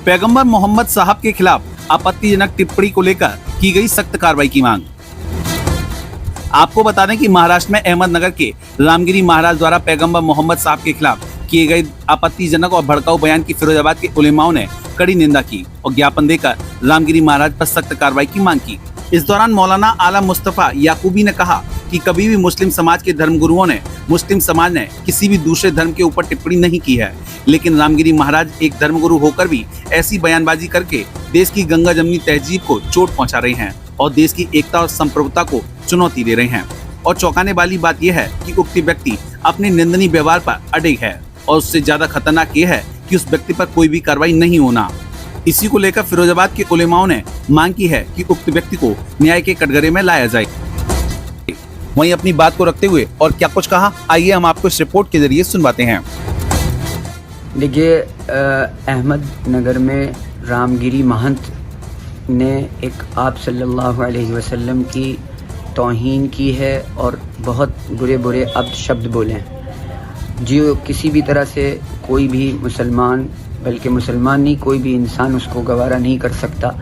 पैगंबर मोहम्मद साहब के खिलाफ आपत्तिजनक टिप्पणी को लेकर की गई सख्त कार्रवाई की मांग। आपको बता दें कि महाराष्ट्र में अहमदनगर के रामगिरी महाराज द्वारा पैगंबर मोहम्मद साहब के खिलाफ किए गए आपत्तिजनक और भड़काऊ बयान की फिरोजाबाद के उलेमाओं ने कड़ी निंदा की और ज्ञापन देकर रामगिरी महाराज पर सख्त कार्रवाई की मांग की। इस दौरान मौलाना आलम मुस्तफा याकूबी ने कहा कि कभी भी मुस्लिम समाज के धर्मगुरुओं ने मुस्लिम समाज ने किसी भी दूसरे धर्म के ऊपर टिप्पणी नहीं की है, लेकिन रामगिरी महाराज एक धर्मगुरु होकर भी ऐसी बयानबाजी करके देश की गंगा जमनी तहजीब को चोट पहुंचा रहे हैं और देश की एकता और संप्रभुता को चुनौती दे रहे हैं। और चौंकाने वाली बात यह है कि उक्त व्यक्ति अपने निंदनीय व्यवहार पर अड़िग है और उससे ज्यादा खतरनाक यह है कि उस व्यक्ति पर कोई भी कार्रवाई नहीं होना। इसी को लेकर फिरोजाबाद के उलेमाओं ने मांग की है कि उक्त व्यक्ति को न्याय के कटघरे में लाया जाए। वहीं अपनी बात को रखते हुए और क्या कुछ कहा, आइए हम आपको इस रिपोर्ट के जरिए सुनवाते हैं। देखिए, अहमदनगर में रामगिरी महंत ने एक आप सल्लल्लाहु अलैहि वसल्लम की तौहीन की है और बहुत बुरे बुरे शब्द बोले हैं, जो किसी भी तरह से कोई भी मुसलमान, बल्कि मुसलमान नहीं, कोई भी इंसान उसको गवारा नहीं कर सकता।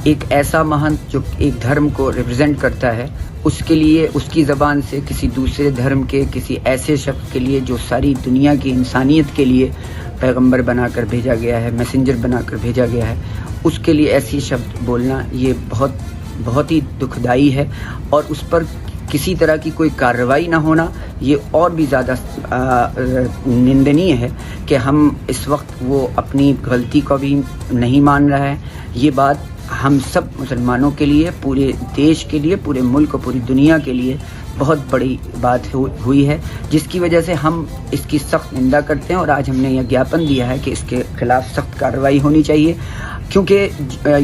एक ऐसा महंत जो एक धर्म को रिप्रेजेंट करता है, उसके लिए उसकी ज़बान से किसी दूसरे धर्म के किसी ऐसे शख्स के लिए जो सारी दुनिया की इंसानियत के लिए पैगंबर बनाकर भेजा गया है, मैसेंजर बनाकर भेजा गया है, उसके लिए ऐसी शब्द बोलना ये बहुत ही दुखदाई है। और उस पर किसी तरह की कोई कार्रवाई ना होना ये और भी ज़्यादा निंदनीय है कि हम इस वक्त वो अपनी गलती को भी नहीं मान रहा है। ये बात हम सब मुसलमानों के लिए, पूरे देश के लिए, पूरे मुल्क और पूरी दुनिया के लिए बहुत बड़ी बात हुई है, जिसकी वजह से हम इसकी सख्त निंदा करते हैं। और आज हमने यह ज्ञापन दिया है कि इसके खिलाफ सख्त कार्रवाई होनी चाहिए, क्योंकि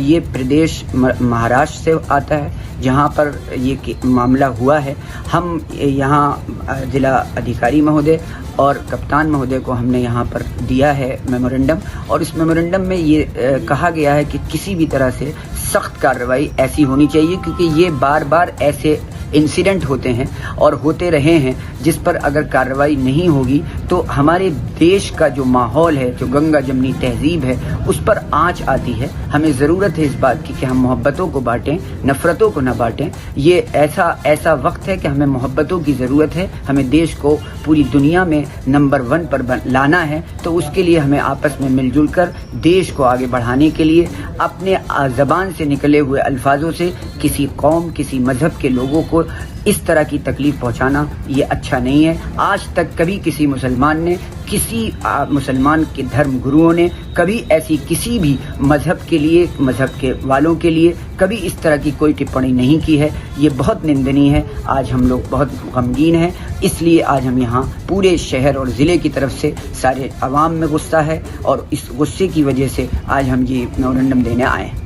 ये प्रदेश महाराष्ट्र से आता है जहाँ पर ये मामला हुआ है। हम यहाँ जिला अधिकारी महोदय और कप्तान महोदय को हमने यहाँ पर दिया है मेमोरेंडम, और इस मेमोरेंडम में ये कहा गया है कि किसी भी तरह से सख्त कार्रवाई ऐसी होनी चाहिए, क्योंकि ये बार बार ऐसे इंसिडेंट होते हैं और होते रहे हैं जिस पर अगर कार्रवाई नहीं होगी तो हमारे देश का जो माहौल है, जो गंगा जमनी तहजीब है, उस पर आंच आती है। हमें ज़रूरत है इस बात की कि हम मोहब्बतों को बांटें, नफ़रतों को ना बांटें। ये ऐसा वक्त है कि हमें मोहब्बतों की ज़रूरत है। हमें देश को पूरी दुनिया में नंबर 1 पर लाना है, तो उसके लिए हमें आपस में मिलजुल कर देश को आगे बढ़ाने के लिए अपने ज़बान से निकले हुए अल्फाजों से किसी कौम, किसी मज़हब के लोगों को इस तरह की तकलीफ पहुंचाना ये अच्छा नहीं है। आज तक कभी किसी मुसलमान ने, किसी मुसलमान के धर्म गुरुओं ने कभी ऐसी किसी भी मज़हब के लिए, मज़हब के वालों के लिए कभी इस तरह की कोई टिप्पणी नहीं की है। ये बहुत निंदनीय है। आज हम लोग बहुत गमगीन हैं, इसलिए आज हम यहाँ पूरे शहर और ज़िले की तरफ से सारे अवाम में गुस्सा है और इस गुस्से की वजह से आज हम ये मेमोरेंडम देने आए हैं।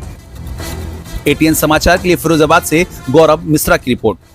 ATN समाचार के लिए फिरोजाबाद से गौरव मिश्रा की रिपोर्ट।